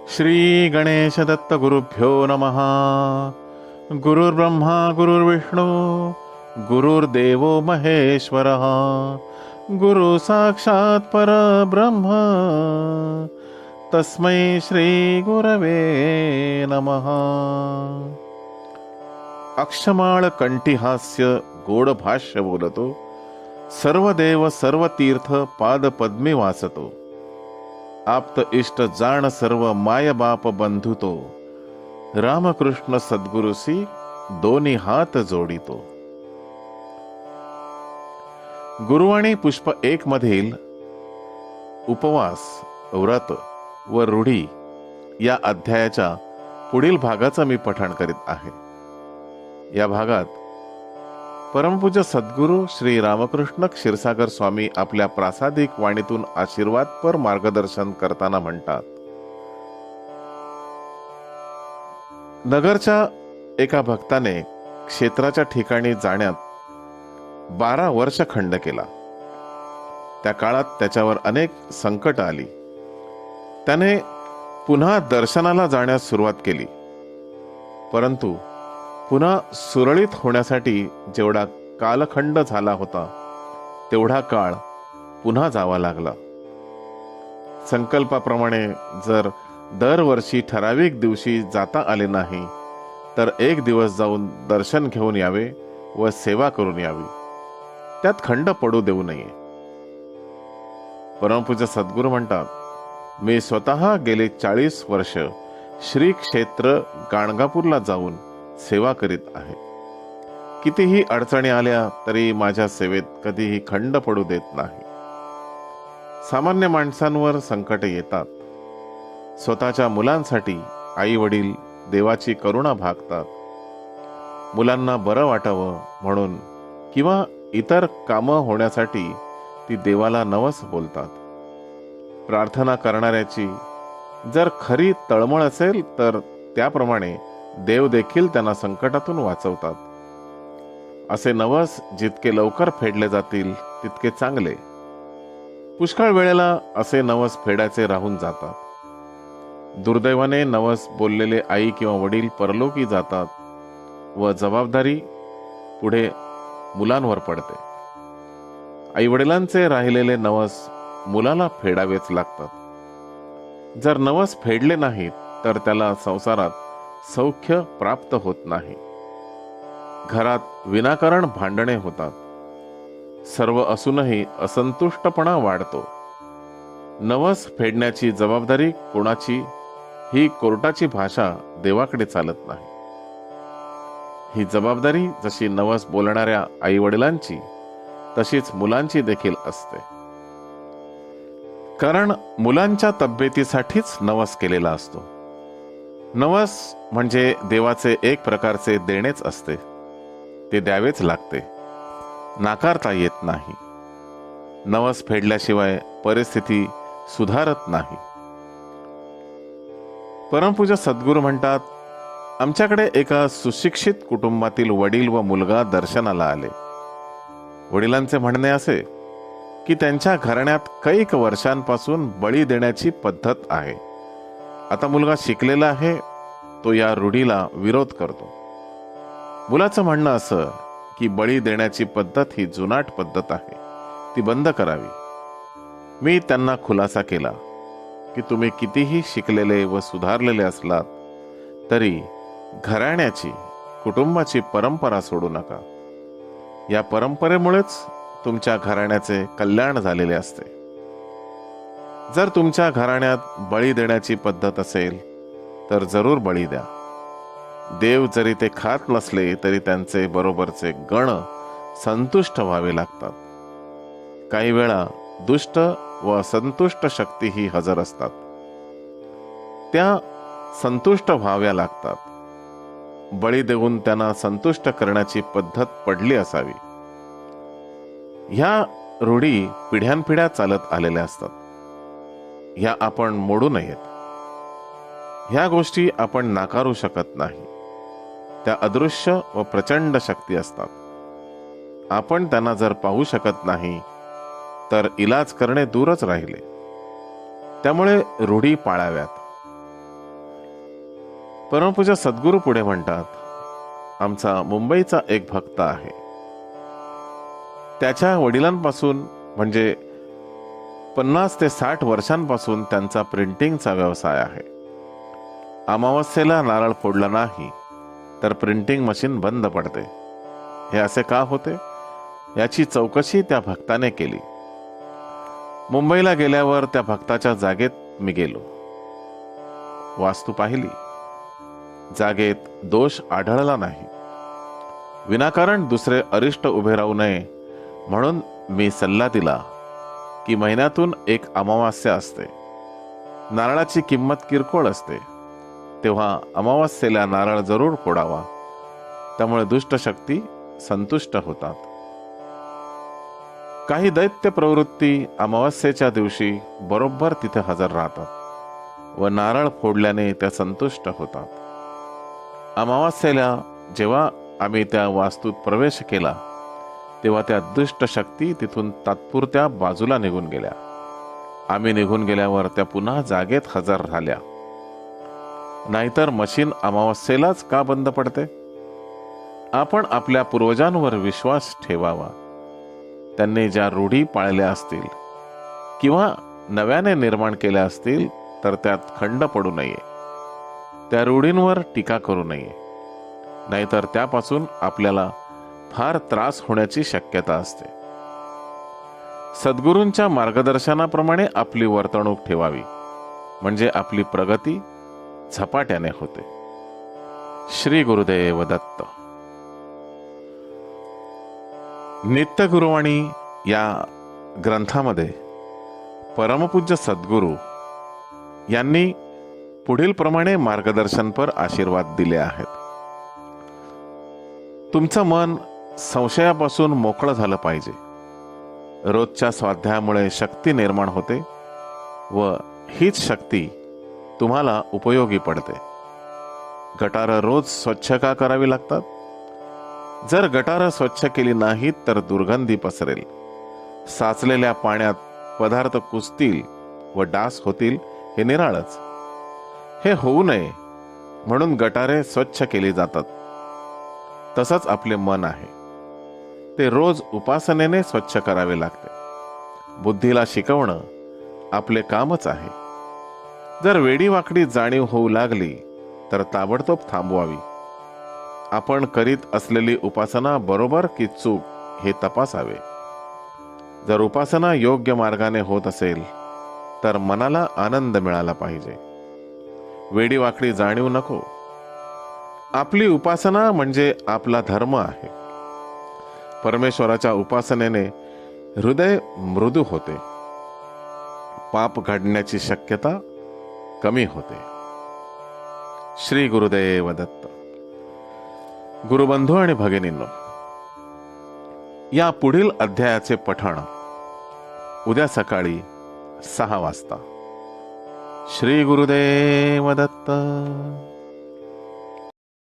श्री गणेश दत्त गुरुभ्यो नमः. गुरुर्ब्रह्मा गुरुर्विष्णू गुरुर्देवो महेश्वरः. गुरु साक्षात् परब्रह्म तस्मै श्री गुरवे नमः. अक्षमाळ कंठीहास्य गोड भाष्य बोलतो, सर्व देव सर्व तीर्थ पाद पद्मी वासतो. आप्त इष्ट जाण सर्व माय बाप बंधुतो. रामकृष्ण सद्गुरुसी दोन्ही हात जोडितो. गुरुवाणी पुष्प 1 मधील उपवास, व्रत व रूढी या अध्यायाच्या पुढील भागाचं मी पठण करीत आहे. या भागात परमपूज्य सद्गुरू श्री रामकृष्ण क्षीरसागर स्वामी आपल्या प्रासादिक वाणीतून आशीर्वादपर मार्गदर्शन करताना म्हणतात, नगरच्या एका भक्ताने क्षेत्राच्या ठिकाणी जाण्यात 12 वर्ष खंड केला. त्या काळात त्याच्यावर अनेक संकट आली. त्याने पुन्हा दर्शनाला जाण्यास सुरुवात केली, परंतु पुन्हा सुरळीत होण्यासाठी जेवढा कालखंड झाला होता तेवढा काळ पुन्हा जावा लागला. संकल्पाप्रमाणे जर दरवर्षी ठराविक दिवशी जाता आले नाही तर 1 दिवस जाऊन दर्शन घेऊन यावे व सेवा करून यावी. त्यात खंड पडू देऊ नये. परमपूज्य सद्गुरू म्हणतात, मी स्वतः गेले 40 वर्ष श्री क्षेत्र गाणगापूरला जाऊन सेवा करीत आहे. कितीही अडचणी आल्या तरी माझ्या सेवेत कधीही खंड पडू देत नाही. सामान्य माणसांवर संकट येतात. स्वतःच्या मुलांसाठी आई वडील देवाची करुणा भागतात. मुलांना बरं वाटावं म्हणून किंवा इतर कामं होण्यासाठी ती देवाला नवस बोलतात. प्रार्थना करणाऱ्याची जर खरी तळमळ असेल तर त्याप्रमाणे देव देखील त्यांना संकटातून वाचवतात. असे नवस जितके लवकर फेडले जातील तितके चांगले. पुष्कळ वेळेला असे नवस फेडायचे राहून जातात. दुर्दैवाने नवस बोललेले आई किंवा वडील परलोकी जातात व जबाबदारी पुढे मुलांवर पडते. आई वडिलांचे राहिलेले नवस मुलाला फेडावेच लागतात. जर नवस फेडले नाहीत तर त्याला संसारात सौख्य प्राप्त होत नाही. घरात विनाकारण भांडणे होतात. सर्व असूनही असंतुष्टपणा वाढतो. नवस फेडण्याची जबाबदारी कोणाची ही कोर्टाची भाषा देवाकडे चालत नाही. ही जबाबदारी जशी नवस बोलणाऱ्या आई वडिलांची तशीच मुलांची देखील असते. कारण मुलांच्या तब्येतीसाठीच नवस केलेला असतो. नवस म्हणजे देवाचे एक प्रकारचे देणेच असते. ते द्यावेच लागते, नाकारता येत नाही. नवस फेडल्याशिवाय परिस्थिती सुधारत नाही. परमपूज्य सद्गुरू म्हणतात, आमच्याकडे एका सुशिक्षित कुटुंबातील वडील व मुलगा दर्शनाला आले. वडिलांचे म्हणणे असे की त्यांच्या घराण्यात कैक वर्षांपासून बळी देण्याची पद्धत आहे. आता मुलगा शिकलेला आहे, तो या रूढीला विरोध करतो. मुलाचं म्हणणं असं की बळी देण्याची पद्धत ही जुनाट पद्धत आहे, ती बंद करावी. मी त्यांना खुलासा केला की तुम्ही कितीही शिकलेले व सुधारलेले असलात तरी घराण्याची कुटुंबाची परंपरा सोडू नका. या परंपरेमुळेच तुमच्या घराण्याचे कल्याण झालेले असते. जर तुमच्या घराण्यात बळी देण्याची पद्धत असेल तर जरूर बळी द्या. देव जरी ते खात नसले तरी त्यांचे बरोबरचे गण संतुष्ट व्हावे लागतात. काही वेळा दुष्ट व असंतुष्ट शक्तीही हजर असतात. त्या संतुष्ट व्हाव्या लागतात. बळी देऊन त्यांना संतुष्ट करण्याची पद्धत पडली असावी. ह्या रूढी पिढ्यानपिढ्या चालत आलेल्या असतात. ह्या आपण मोडू नयेत. ह्या गोष्टी आपण नाकारू शकत नाही. त्या अदृश्य व प्रचंड शक्ती असतात. आपण त्यांना जर पाहू शकत नाही तर इलाज करणे दूरच राहिले. त्यामुळे रूढी पाळाव्यात. परमपूज्य सद्गुरू पुढे म्हणतात, आमचा मुंबईचा एक भक्त आहे. त्याच्या वडिलांपासून म्हणजे 50 ते 60 वर्षांपासून त्यांचा प्रिंटिंगचा व्यवसाय आहे. अमावस्येला नारळ फोडला नाही तर प्रिंटिंग मशीन बंद पडते. हे असे का होते याची चौकशी त्या भक्ताने केली. मुंबईला गेल्यावर त्या भक्ताच्या जागेत मी गेलो. वास्तू पाहिली. जागेत दोष आढळला नाही. विनाकारण दुसरे अरिष्ट उभे राहू नये म्हणून मी सल्ला दिला की महिन्यातून एक अमावास्या असते. नारळाची किंमत किरकोळ असते, तेव्हा अमावास्येला नारळ जरूर फोडावा. त्यामुळे दुष्ट शक्ती संतुष्ट होतात. काही दैत्य प्रवृत्ती अमावस्येच्या दिवशी बरोबर तिथे हजर राहतात व नारळ फोडल्याने त्या संतुष्ट होतात. अमावस्येला जेव्हा आम्ही त्या वास्तूत प्रवेश केला तेव्हा त्या दुष्ट शक्ती तिथून तात्पुरत्या बाजूला निघून गेल्या. आम्ही निघून गेल्यावर त्या पुन्हा जागेत हजर झाल्या. नाहीतर मशीन अमावस्येलाच का बंद पडते? आपण आपल्या पूर्वजांवर विश्वास ठेवावा. त्यांनी ज्या रूढी पाळल्या असतील किंवा नव्याने निर्माण केल्या असतील तर त्यात खंड पडू नये. त्या रूढींवर टीका करू नये, नाहीतर त्यापासून आपल्याला फार त्रास होण्याची शक्यता असते. सद्गुरूंच्या मार्गदर्शनाप्रमाणे आपली वर्तणूक ठेवावी, म्हणजे आपली प्रगती झपाट्याने होते. श्री गुरुदेव दत्त. नित्य गुरुवाणी या ग्रंथामध्ये परमपूज्य सद्गुरू यांनी पुढील प्रमाणे मार्गदर्शनपर आशीर्वाद दिले आहेत. तुमचं मन संशयापासून मोकळं झालं पाहिजे. रोजच्या स्वाध्यायामुळे शक्ती निर्माण होते व हीच शक्ती तुम्हाला उपयोगी पडते. गटारं रोज स्वच्छ का करावी लागतात? जर गटारं स्वच्छ केली नाहीत तर दुर्गंधी पसरेल. साचलेल्या पाण्यात पदार्थ कुजतील व डास होतील हे निराळच. हे होऊ नये म्हणून गटारे स्वच्छ केली जातात. तसंच आपले मन आहे, ते रोज उपासनेने स्वच्छ करावे लागते. बुद्धीला शिकवणं आपले कामच आहे. जर वेडीवाकडी जाणीव होऊ लागली तर ताबडतोब थांबवावी. आपण करीत असलेली उपासना बरोबर की चूक हे तपासावे. जर उपासना योग्य मार्गाने होत असेल तर मनाला आनंद मिळाला पाहिजे. वेडीवाकडी जाणीव नको. आपली उपासना म्हणजे आपला धर्म आहे. परमेश्वराच्या उपासनेने हृदय मृदू होते. पाप घडण्याची शक्यता कमी होते. श्री गुरुदेव दत्त. गुरुबंधू आणि भगिनींनो, या पुढील अध्यायाचे पठण उद्या सकाळी 6 वाजता. श्री गुरुदेव दत्त.